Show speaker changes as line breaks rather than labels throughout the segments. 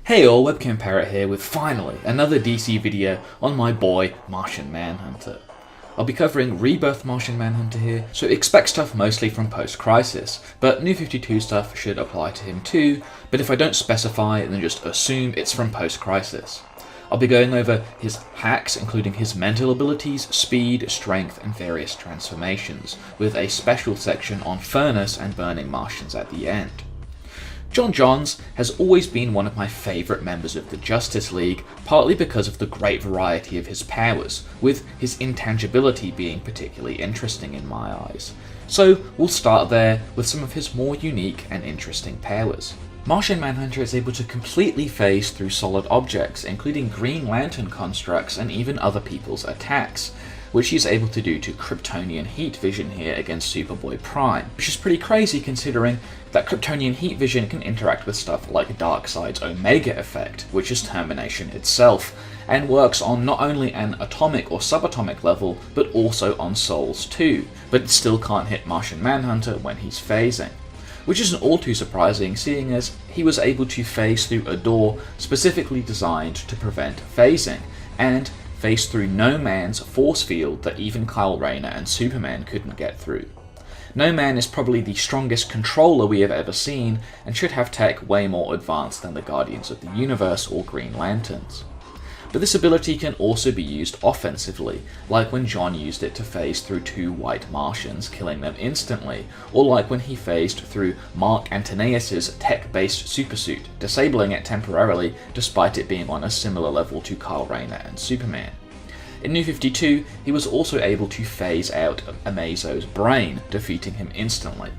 Hey all, WebCamParrot here with finally another DC video on my boy Martian Manhunter. I'll be covering Rebirth Martian Manhunter here, so expect stuff mostly from post-Crisis, but New 52 stuff should apply to him too, but if I don't specify then just assume it's from post-Crisis. I'll be going over his hacks, including his mental abilities, speed, strength, and various transformations, with a special section on Fernus and Burning Martians at the end. John Johns has always been one of my favourite members of the Justice League, partly because of the great variety of his powers, with his intangibility being particularly interesting in my eyes. So we'll start there with some of his more unique and interesting powers. Martian Manhunter is able to completely phase through solid objects, including Green Lantern constructs and even other people's attacks, which he's able to do to Kryptonian heat vision here against Superboy Prime, which is pretty crazy considering that Kryptonian heat vision can interact with stuff like Darkseid's Omega effect, which is Termination itself, and works on not only an atomic or subatomic level, but also on souls too, but it still can't hit Martian Manhunter when he's phasing. Which isn't all too surprising, seeing as he was able to phase through a door specifically designed to prevent phasing, and phase through No Man's force field that even Kyle Rayner and Superman couldn't get through. No Man is probably the strongest controller we have ever seen, and should have tech way more advanced than the Guardians of the Universe or Green Lanterns. But this ability can also be used offensively, like when John used it to phase through two white Martians, killing them instantly, or like when he phased through Mark Antonius's tech-based supersuit, disabling it temporarily despite it being on a similar level to Kyle Rayner and Superman. In New 52, he was also able to phase out Amazo's brain, defeating him instantly.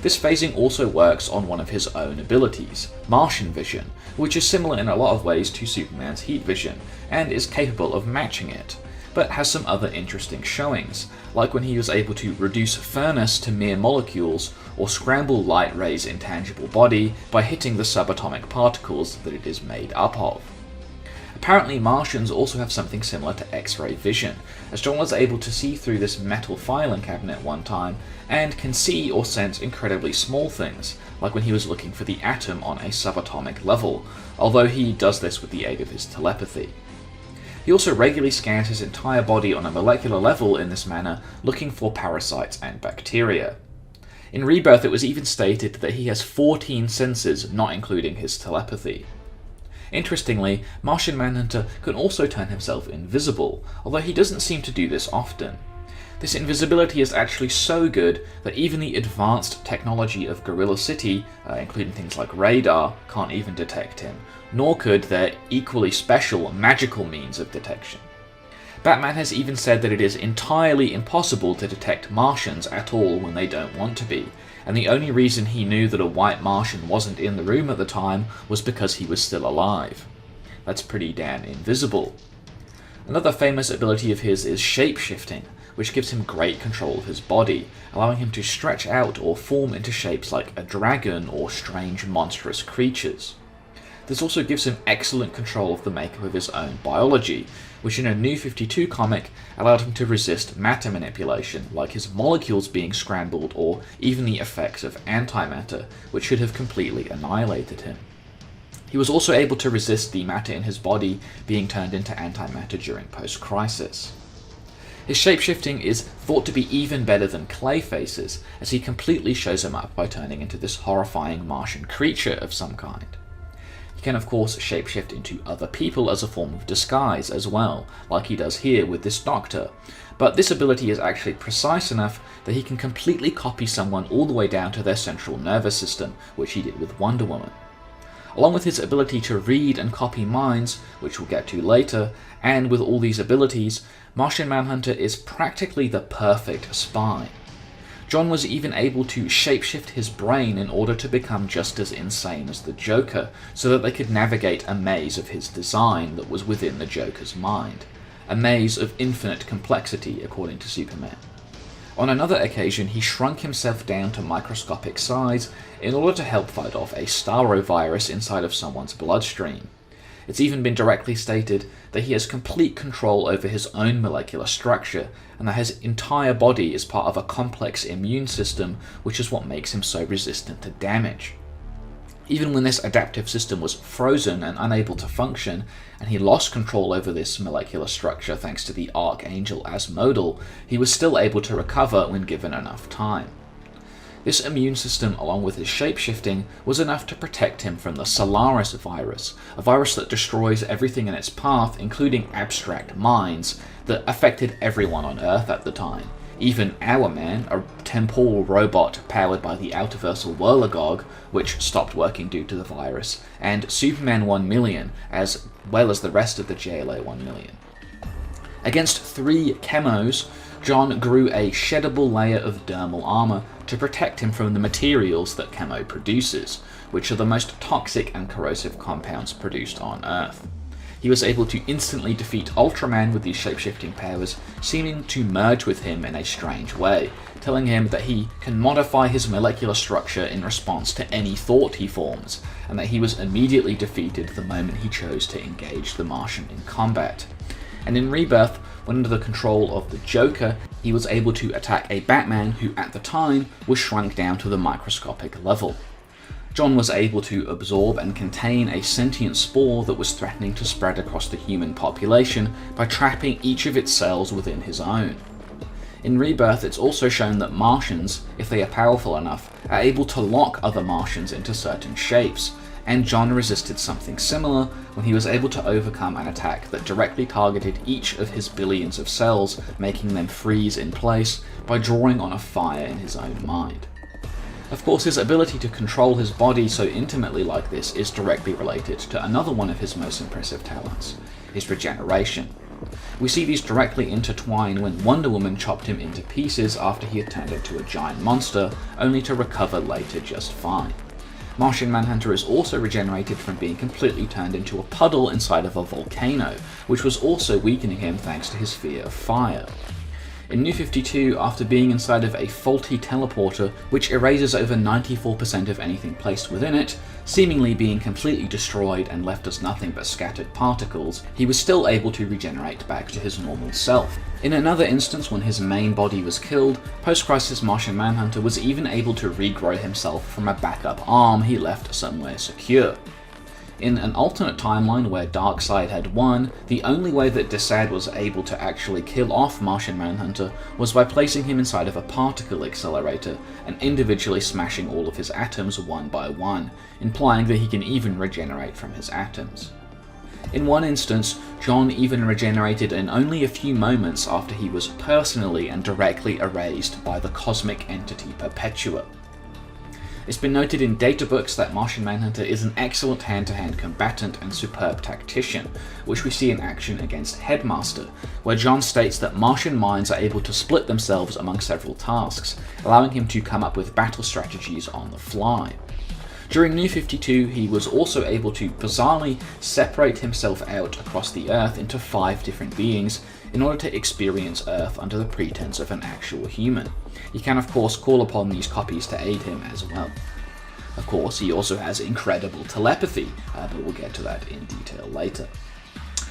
This phasing also works on one of his own abilities, Martian Vision, which is similar in a lot of ways to Superman's Heat Vision, and is capable of matching it, but has some other interesting showings, like when he was able to reduce Furnus to mere molecules, or scramble Light Ray's intangible body by hitting the subatomic particles that it is made up of. Apparently Martians also have something similar to X-ray vision, as John was able to see through this metal filing cabinet one time, and can see or sense incredibly small things, like when he was looking for the atom on a subatomic level, although he does this with the aid of his telepathy. He also regularly scans his entire body on a molecular level in this manner, looking for parasites and bacteria. In Rebirth it was even stated that he has 14 senses, not including his telepathy. Interestingly, Martian Manhunter can also turn himself invisible, although he doesn't seem to do this often. This invisibility is actually so good that even the advanced technology of Gorilla City, including things like radar, can't even detect him, nor could their equally special magical means of detection. Batman has even said that it is entirely impossible to detect Martians at all when they don't want to be, and the only reason he knew that a white Martian wasn't in the room at the time was because he was still alive. That's pretty damn invisible. Another famous ability of his is shape-shifting, which gives him great control of his body, allowing him to stretch out or form into shapes like a dragon or strange monstrous creatures. This also gives him excellent control of the makeup of his own biology, which in a New 52 comic allowed him to resist matter manipulation, like his molecules being scrambled or even the effects of antimatter, which should have completely annihilated him. He was also able to resist the matter in his body being turned into antimatter during post-Crisis. His shapeshifting is thought to be even better than Clayface's, as he completely shows him up by turning into this horrifying Martian creature of some kind. He can of course shapeshift into other people as a form of disguise as well, like he does here with this doctor, but this ability is actually precise enough that he can completely copy someone all the way down to their central nervous system, which he did with Wonder Woman. Along with his ability to read and copy minds, which we'll get to later, and with all these abilities, Martian Manhunter is practically the perfect spy. John was even able to shapeshift his brain in order to become just as insane as the Joker, so that they could navigate a maze of his design that was within the Joker's mind. A maze of infinite complexity, according to Superman. On another occasion, he shrunk himself down to microscopic size in order to help fight off a starovirus inside of someone's bloodstream. It's even been directly stated that he has complete control over his own molecular structure, and that his entire body is part of a complex immune system, which is what makes him so resistant to damage. Even when this adaptive system was frozen and unable to function, and he lost control over this molecular structure thanks to the Archangel as modal, he was still able to recover when given enough time. This immune system, along with his shapeshifting, was enough to protect him from the Solaris virus, a virus that destroys everything in its path, including abstract minds, that affected everyone on Earth at the time. Even Our Man, a temporal robot powered by the Outerversal Whirligog, which stopped working due to the virus, and Superman 1 million, as well as the rest of the JLA 1 million. Against 3 chemos, John grew a sheddable layer of dermal armor to protect him from the materials that chemo produces, which are the most toxic and corrosive compounds produced on Earth. He was able to instantly defeat Ultraman with these shapeshifting powers, seeming to merge with him in a strange way, telling him that he can modify his molecular structure in response to any thought he forms, and that he was immediately defeated the moment he chose to engage the Martian in combat. And in Rebirth, when under the control of the Joker, he was able to attack a Batman who at the time was shrunk down to the microscopic level. John was able to absorb and contain a sentient spore that was threatening to spread across the human population by trapping each of its cells within his own. In Rebirth, it's also shown that Martians, if they are powerful enough, are able to lock other Martians into certain shapes, and John resisted something similar when he was able to overcome an attack that directly targeted each of his billions of cells, making them freeze in place by drawing on a fire in his own mind. Of course, his ability to control his body so intimately like this is directly related to another one of his most impressive talents, his regeneration. We see these directly intertwine when Wonder Woman chopped him into pieces after he had turned into a giant monster, only to recover later just fine. Martian Manhunter is also regenerated from being completely turned into a puddle inside of a volcano, which was also weakening him thanks to his fear of fire. In New 52, after being inside of a faulty teleporter which erases over 94% of anything placed within it, seemingly being completely destroyed and left as nothing but scattered particles, he was still able to regenerate back to his normal self. In another instance, when his main body was killed, post-crisis Martian Manhunter was even able to regrow himself from a backup arm he left somewhere secure. In an alternate timeline where Darkseid had won, the only way that Desaad was able to actually kill off Martian Manhunter was by placing him inside of a particle accelerator and individually smashing all of his atoms one by one, implying that he can even regenerate from his atoms. In one instance, John even regenerated in only a few moments after he was personally and directly erased by the cosmic entity Perpetua. It's been noted in databooks that Martian Manhunter is an excellent hand-to-hand combatant and superb tactician, which we see in action against Headmaster, where John states that Martian minds are able to split themselves among several tasks, allowing him to come up with battle strategies on the fly. During New 52, he was also able to bizarrely separate himself out across the Earth into 5 different beings in order to experience Earth under the pretense of an actual human. He can of course call upon these copies to aid him as well. Of course, he also has incredible telepathy, but we'll get to that in detail later.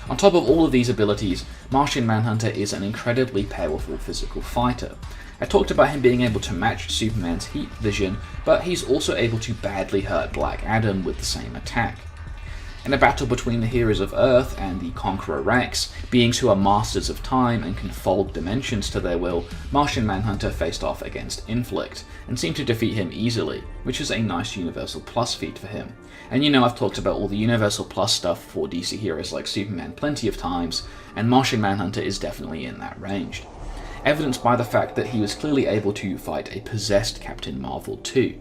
On top of all of these abilities, Martian Manhunter is an incredibly powerful physical fighter. I talked about him being able to match Superman's heat vision, but he's also able to badly hurt Black Adam with the same attack. In a battle between the heroes of Earth and the Conqueror Rex, beings who are masters of time and can fold dimensions to their will, Martian Manhunter faced off against Inflict, and seemed to defeat him easily, which is a nice Universal Plus feat for him. And you know I've talked about all the Universal Plus stuff for DC heroes like Superman plenty of times, and Martian Manhunter is definitely in that range. Evidenced by the fact that he was clearly able to fight a possessed Captain Marvel too.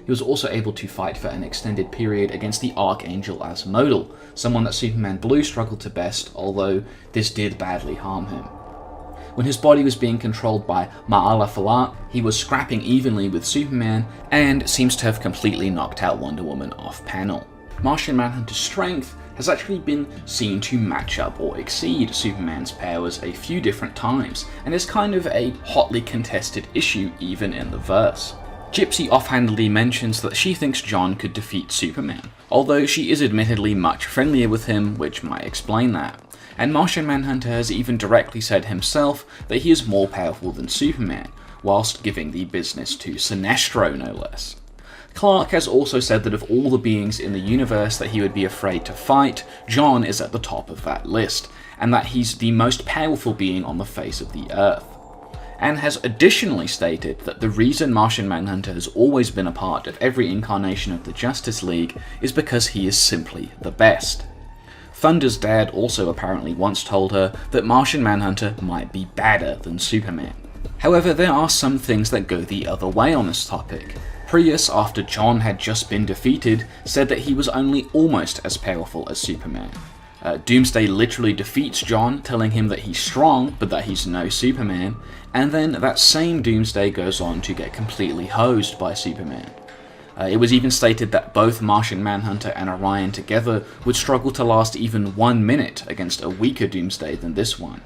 He was also able to fight for an extended period against the Archangel as modal, someone that Superman Blue struggled to best, although this did badly harm him. When his body was being controlled by Ma'ala Falat, he was scrapping evenly with Superman, and seems to have completely knocked out Wonder Woman off panel. Martian Manhunter's strength has actually been seen to match up or exceed Superman's powers a few different times, and is kind of a hotly contested issue even in the verse. Gypsy offhandedly mentions that she thinks John could defeat Superman, although she is admittedly much friendlier with him, which might explain that. And Martian Manhunter has even directly said himself that he is more powerful than Superman, whilst giving the business to Sinestro no less. Clark has also said that of all the beings in the universe that he would be afraid to fight, John is at the top of that list, and that he's the most powerful being on the face of the Earth. And has additionally stated that the reason Martian Manhunter has always been a part of every incarnation of the Justice League is because he is simply the best. Thunder's dad also apparently once told her that Martian Manhunter might be badder than Superman. However, there are some things that go the other way on this topic. Prius, after John had just been defeated, said that he was only almost as powerful as Superman. Doomsday literally defeats John, telling him that he's strong, but that he's no Superman, and then that same Doomsday goes on to get completely hosed by Superman. It was even stated that both Martian Manhunter and Orion together would struggle to last even 1 minute against a weaker Doomsday than this one.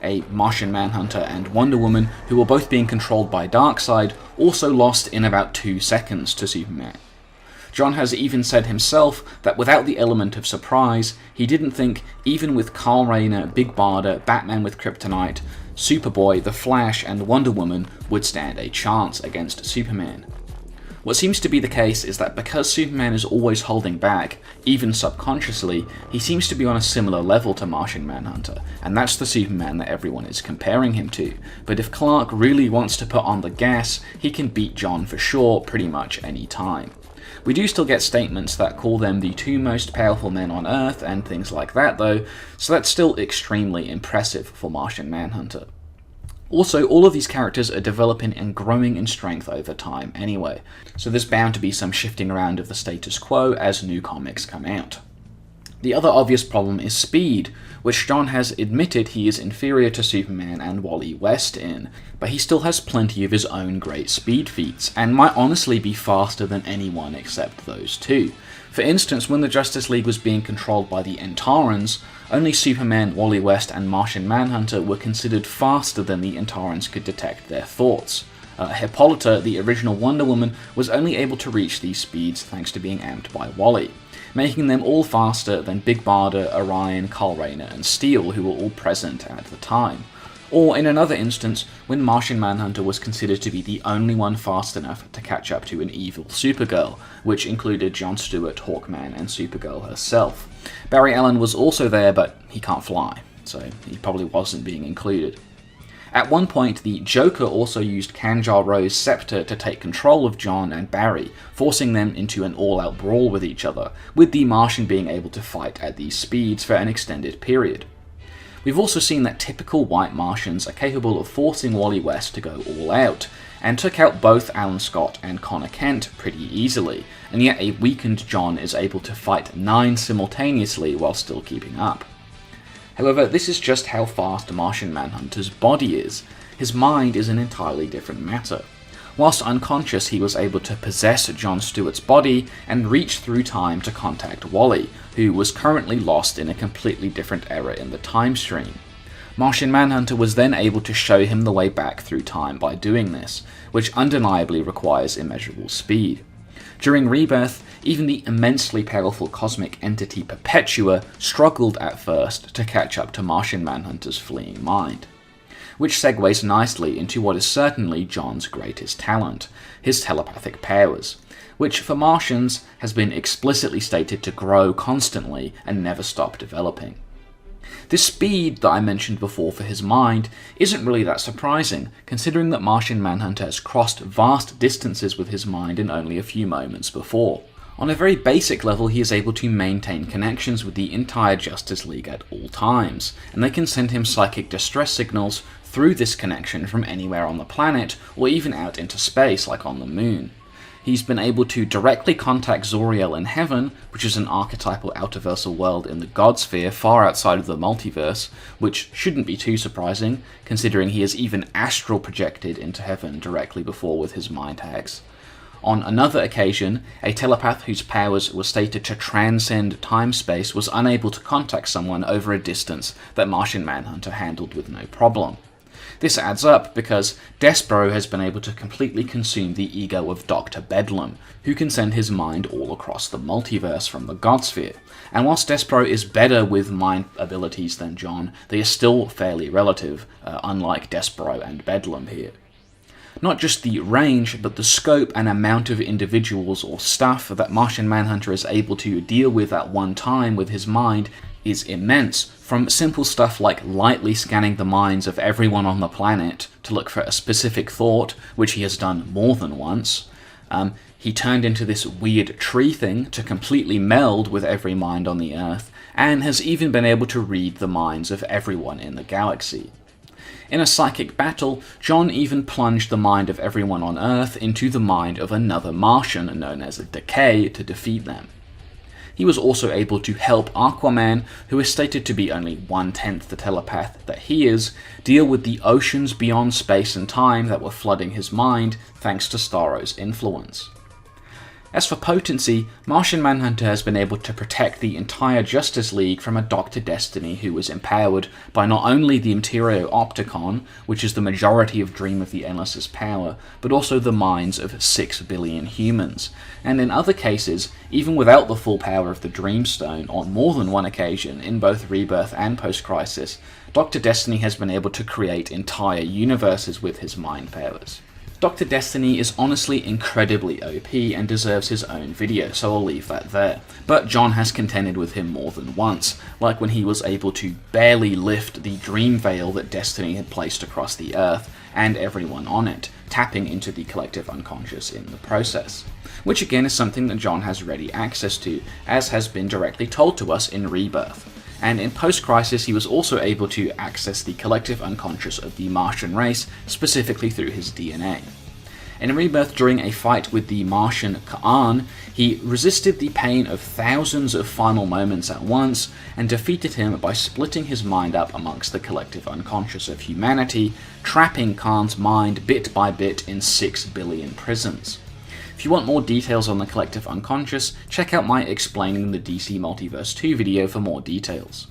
A Martian Manhunter and Wonder Woman, who were both being controlled by Darkseid, also lost in about 2 seconds to Superman. John has even said himself that without the element of surprise, he didn't think even with Kal Rayner, Big Barda, Batman with Kryptonite, Superboy, The Flash, and Wonder Woman would stand a chance against Superman. What seems to be the case is that because Superman is always holding back, even subconsciously, he seems to be on a similar level to Martian Manhunter, and that's the Superman that everyone is comparing him to. But if Clark really wants to put on the gas, he can beat John for sure pretty much any time. We do still get statements that call them the 2 most powerful men on Earth and things like that though, so that's still extremely impressive for Martian Manhunter. Also, all of these characters are developing and growing in strength over time anyway, so there's bound to be some shifting around of the status quo as new comics come out. The other obvious problem is speed, which John has admitted he is inferior to Superman and Wally West in, but he still has plenty of his own great speed feats, and might honestly be faster than anyone except those two. For instance, when the Justice League was being controlled by the Antarans, only Superman, Wally West, and Martian Manhunter were considered faster than the Antarans could detect their thoughts. Hippolyta, the original Wonder Woman, was only able to reach these speeds thanks to being amped by Wally, making them all faster than Big Barda, Orion, Kal Rayner, and Steel, who were all present at the time. Or in another instance, when Martian Manhunter was considered to be the only one fast enough to catch up to an evil Supergirl, which included Jon Stewart, Hawkman, and Supergirl herself. Barry Allen was also there, but he can't fly, so he probably wasn't being included. At one point, the Joker also used Kanjar-Ro's scepter to take control of John and Barry, forcing them into an all-out brawl with each other, with the Martian being able to fight at these speeds for an extended period. We've also seen that typical white Martians are capable of forcing Wally West to go all out, and took out both Alan Scott and Connor Kent pretty easily, and yet a weakened John is able to fight 9 simultaneously while still keeping up. However, this is just how fast Martian Manhunter's body is. His mind is an entirely different matter. Whilst unconscious, he was able to possess Jon Stewart's body and reach through time to contact Wally, who was currently lost in a completely different era in the time stream. Martian Manhunter was then able to show him the way back through time by doing this, which undeniably requires immeasurable speed. During Rebirth, even the immensely powerful cosmic entity Perpetua struggled at first to catch up to Martian Manhunter's fleeing mind. Which segues nicely into what is certainly John's greatest talent, his telepathic powers, which for Martians has been explicitly stated to grow constantly and never stop developing. This speed that I mentioned before for his mind isn't really that surprising, considering that Martian Manhunter has crossed vast distances with his mind in only a few moments before. On a very basic level, he is able to maintain connections with the entire Justice League at all times, and they can send him psychic distress signals through this connection from anywhere on the planet, or even out into space like on the moon. He's been able to directly contact Zoriel in Heaven, which is an archetypal outerversal world in the God Sphere far outside of the multiverse, which shouldn't be too surprising, considering he has even astral projected into Heaven directly before with his mind hacks. On another occasion, a telepath whose powers were stated to transcend time-space was unable to contact someone over a distance that Martian Manhunter handled with no problem. This adds up because Despero has been able to completely consume the ego of Dr. Bedlam, who can send his mind all across the multiverse from the God Sphere. And whilst Despero is better with mind abilities than John, they are still fairly relative, unlike Despero and Bedlam here. Not just the range, but the scope and amount of individuals or stuff that Martian Manhunter is able to deal with at one time with his mind is immense, from simple stuff like lightly scanning the minds of everyone on the planet to look for a specific thought, which he has done more than once. He turned into this weird tree thing to completely meld with every mind on the Earth, and has even been able to read the minds of everyone in the galaxy. In a psychic battle, John even plunged the mind of everyone on Earth into the mind of another Martian known as a Decay to defeat them. He was also able to help Aquaman, who is stated to be only 1/10 the telepath that he is, deal with the oceans beyond space and time that were flooding his mind thanks to Starro's influence. As for potency, Martian Manhunter has been able to protect the entire Justice League from a Dr. Destiny who was empowered by not only the Imperio Opticon, which is the majority of Dream of the Endless's power, but also the minds of 6 billion humans. And in other cases, even without the full power of the Dreamstone, on more than one occasion in both Rebirth and Post-Crisis, Dr. Destiny has been able to create entire universes with his mind powers. Dr. Destiny is honestly incredibly OP and deserves his own video, so I'll leave that there. But John has contended with him more than once, like when he was able to barely lift the dream veil that Destiny had placed across the Earth and everyone on it, tapping into the collective unconscious in the process. Which again is something that John has ready access to, as has been directly told to us in Rebirth. And in Post-Crisis, he was also able to access the collective unconscious of the Martian race, specifically through his DNA. In Rebirth, during a fight with the Martian Ka'an, he resisted the pain of thousands of final moments at once, and defeated him by splitting his mind up amongst the collective unconscious of humanity, trapping Khan's mind bit by bit in 6 billion prisons. If you want more details on the collective unconscious, check out my Explaining the DC Multiverse 2 video for more details.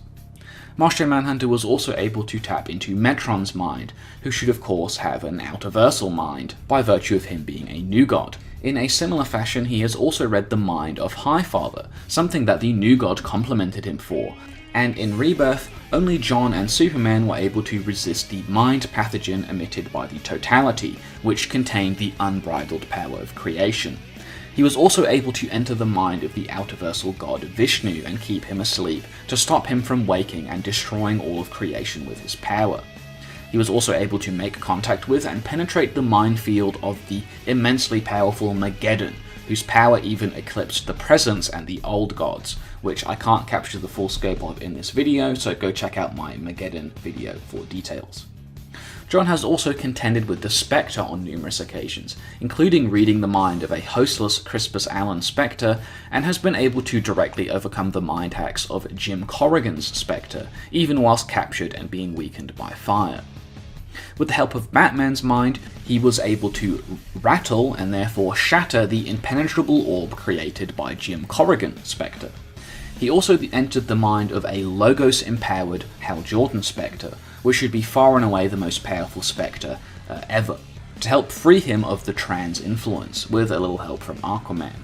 Martian Manhunter was also able to tap into Metron's mind, who should of course have an outerversal mind, by virtue of him being a new god. In a similar fashion, he has also read the mind of Highfather, something that the new god complimented him for, and in Rebirth, only John and Superman were able to resist the mind pathogen emitted by the Totality, which contained the unbridled power of creation. He was also able to enter the mind of the outerversal god Vishnu and keep him asleep to stop him from waking and destroying all of creation with his power. He was also able to make contact with and penetrate the mind field of the immensely powerful Mageddon, whose power even eclipsed the Presence and the Old Gods, which I can't capture the full scope of in this video, so go check out my Mageddon video for details. John has also contended with the Spectre on numerous occasions, including reading the mind of a hostless Crispus Allen Spectre, and has been able to directly overcome the mind hacks of Jim Corrigan's Spectre, even whilst captured and being weakened by fire. With the help of Batman's mind, he was able to rattle and therefore shatter the impenetrable orb created by Jim Corrigan Spectre. He also entered the mind of a Logos-empowered Hal Jordan Spectre, which should be far and away the most powerful Spectre ever, to help free him of the trans influence, with a little help from Aquaman.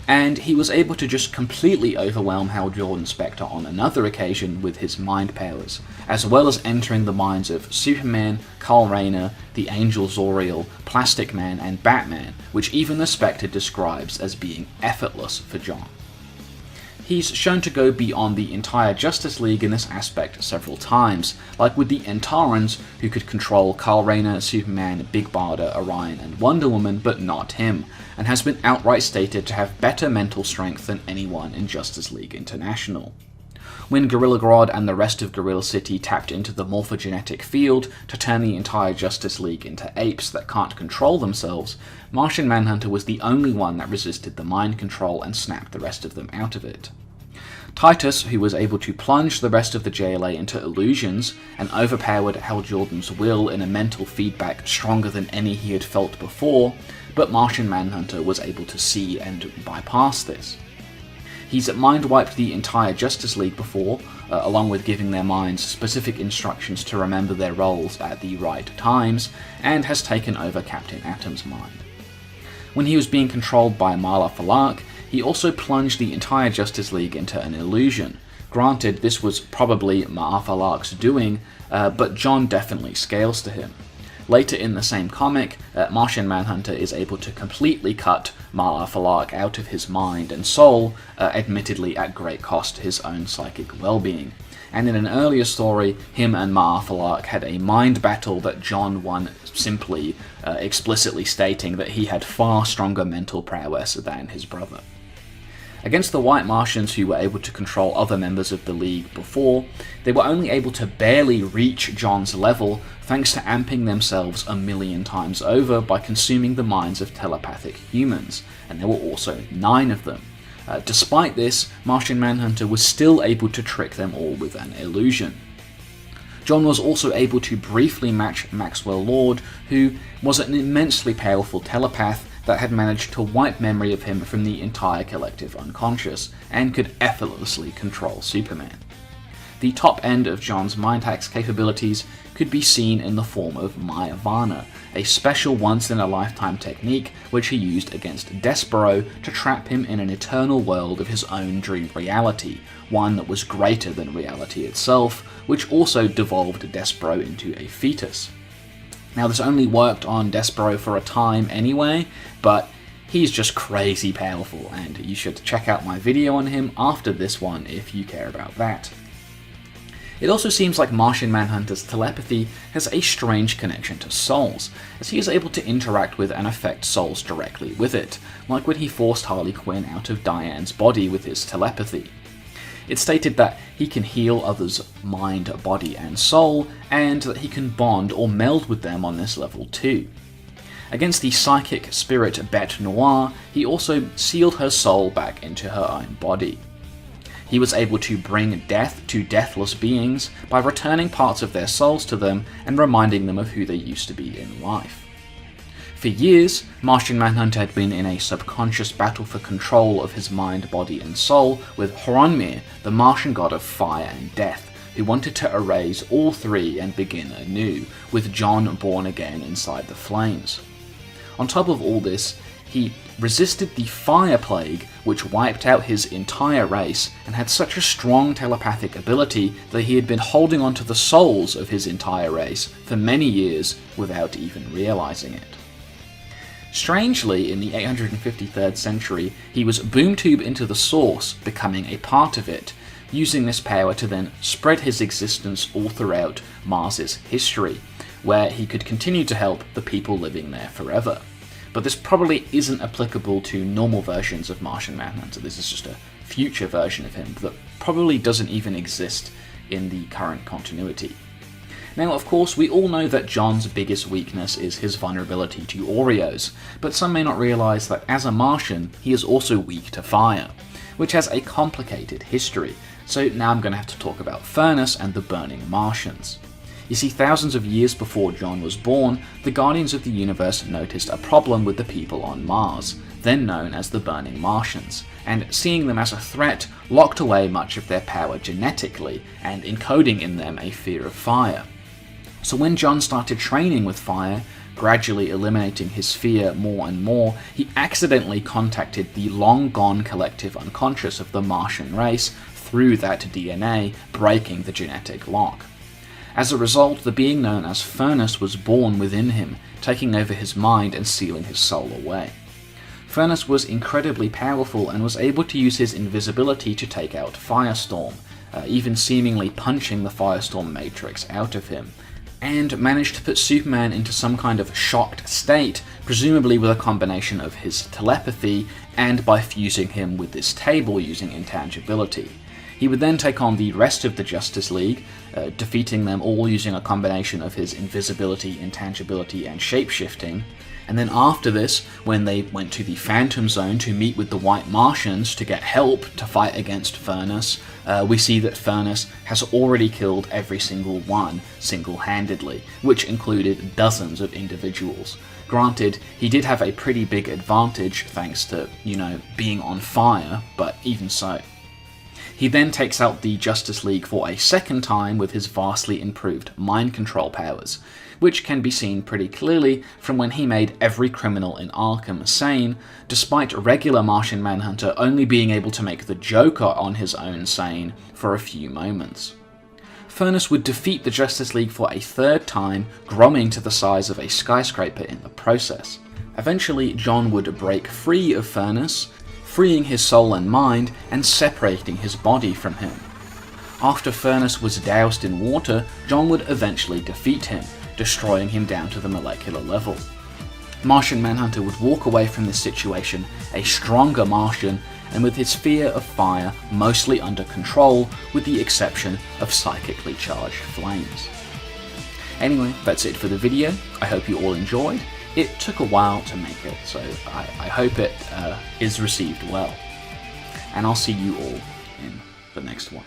And he was able to just completely overwhelm Hal Jordan Spectre on another occasion with his mind powers, as well as entering the minds of Superman, Kal Rayner, the Angel Zoriel, Plastic Man, and Batman, which even the Spectre describes as being effortless for John. He's shown to go beyond the entire Justice League in this aspect several times, like with the Entarans, who could control Kal Rayner, Superman, Big Barda, Orion, and Wonder Woman, but not him, and has been outright stated to have better mental strength than anyone in Justice League International. When Gorilla Grodd and the rest of Gorilla City tapped into the morphogenetic field to turn the entire Justice League into apes that can't control themselves, Martian Manhunter was the only one that resisted the mind control and snapped the rest of them out of it. Titus, who was able to plunge the rest of the JLA into illusions and overpowered Hal Jordan's will in a mental feedback stronger than any he had felt before, but Martian Manhunter was able to see and bypass this. He's mind-wiped the entire Justice League before, along with giving their minds specific instructions to remember their roles at the right times, and has taken over Captain Atom's mind. When he was being controlled by Marla Falak, he also plunged the entire Justice League into an illusion. Granted, this was probably Marla Falak's doing, but John definitely scales to him. Later in the same comic, Martian Manhunter is able to completely cut Mar-Afalark out of his mind and soul, admittedly at great cost to his own psychic well-being. And in an earlier story, him and Mar-Afalark had a mind battle that John won simply explicitly stating that he had far stronger mental prowess than his brother. Against the White Martians, who were able to control other members of the League before, they were only able to barely reach John's level thanks to amping themselves 1,000,000 times over by consuming the minds of telepathic humans, and there were also 9 of them. Despite this, Martian Manhunter was still able to trick them all with an illusion. John was also able to briefly match Maxwell Lord, who was an immensely powerful telepath that had managed to wipe memory of him from the entire collective unconscious, and could effortlessly control Superman. The top end of John's mind hacks capabilities could be seen in the form of Mayavana, a special once-in-a-lifetime technique which he used against Despero to trap him in an eternal world of his own dream reality, one that was greater than reality itself, which also devolved Despero into a fetus. Now, this only worked on Despero for a time anyway, but he's just crazy powerful, and you should check out my video on him after this one if you care about that. It also seems like Martian Manhunter's telepathy has a strange connection to souls, as he is able to interact with and affect souls directly with it, like when he forced Harley Quinn out of Diane's body with his telepathy. It's stated that he can heal others' mind, body, and soul, and that he can bond or meld with them on this level too. Against the psychic spirit Bête Noire, he also sealed her soul back into her own body. He was able to bring death to deathless beings by returning parts of their souls to them and reminding them of who they used to be in life. For years, Martian Manhunter had been in a subconscious battle for control of his mind, body, and soul with Horonmir, the Martian god of fire and death, who wanted to erase all 3 and begin anew, with John born again inside the flames. On top of all this, he resisted the Fire Plague, which wiped out his entire race, and had such a strong telepathic ability that he had been holding onto the souls of his entire race for many years without even realizing it. Strangely, in the 853rd century, he was boom-tubed into the Source, becoming a part of it, using this power to then spread his existence all throughout Mars's history, where he could continue to help the people living there forever. But this probably isn't applicable to normal versions of Martian Manhunter. This is just a future version of him that probably doesn't even exist in the current continuity. Now, of course, we all know that John's biggest weakness is his vulnerability to Oreos, but some may not realize that as a Martian, he is also weak to fire, which has a complicated history. So now I'm going to have to talk about Fernus and the Burning Martians. You see, thousands of years before John was born, the Guardians of the Universe noticed a problem with the people on Mars, then known as the Burning Martians, and seeing them as a threat, locked away much of their power genetically, and encoding in them a fear of fire. So when John started training with fire, gradually eliminating his fear more and more, he accidentally contacted the long-gone collective unconscious of the Martian race through that DNA, breaking the genetic lock. As a result, the being known as Fernus was born within him, taking over his mind and sealing his soul away. Fernus was incredibly powerful and was able to use his invisibility to take out Firestorm, even seemingly punching the Firestorm matrix out of him, and managed to put Superman into some kind of shocked state, presumably with a combination of his telepathy and by fusing him with this table using intangibility. He would then take on the rest of the Justice League, defeating them all using a combination of his invisibility, intangibility, and shapeshifting. And then after this, when they went to the Phantom Zone to meet with the White Martians to get help to fight against Fernus, we see that Fernus has already killed every single one single-handedly, which included dozens of individuals. Granted, he did have a pretty big advantage thanks to, being on fire, but even so. He then takes out the Justice League for a second time with his vastly improved mind control powers, which can be seen pretty clearly from when he made every criminal in Arkham sane, despite regular Martian Manhunter only being able to make the Joker on his own sane for a few moments. Fernus would defeat the Justice League for a third time, growing to the size of a skyscraper in the process. Eventually, John would break free of Fernus, freeing his soul and mind and separating his body from him. After Fernus was doused in water, John would eventually defeat him, destroying him down to the molecular level. Martian Manhunter would walk away from this situation a stronger Martian, and with his fear of fire mostly under control, with the exception of psychically charged flames. Anyway, that's it for the video. I hope you all enjoyed. It took a while to make it, so I hope it is received well. And I'll see you all in the next one.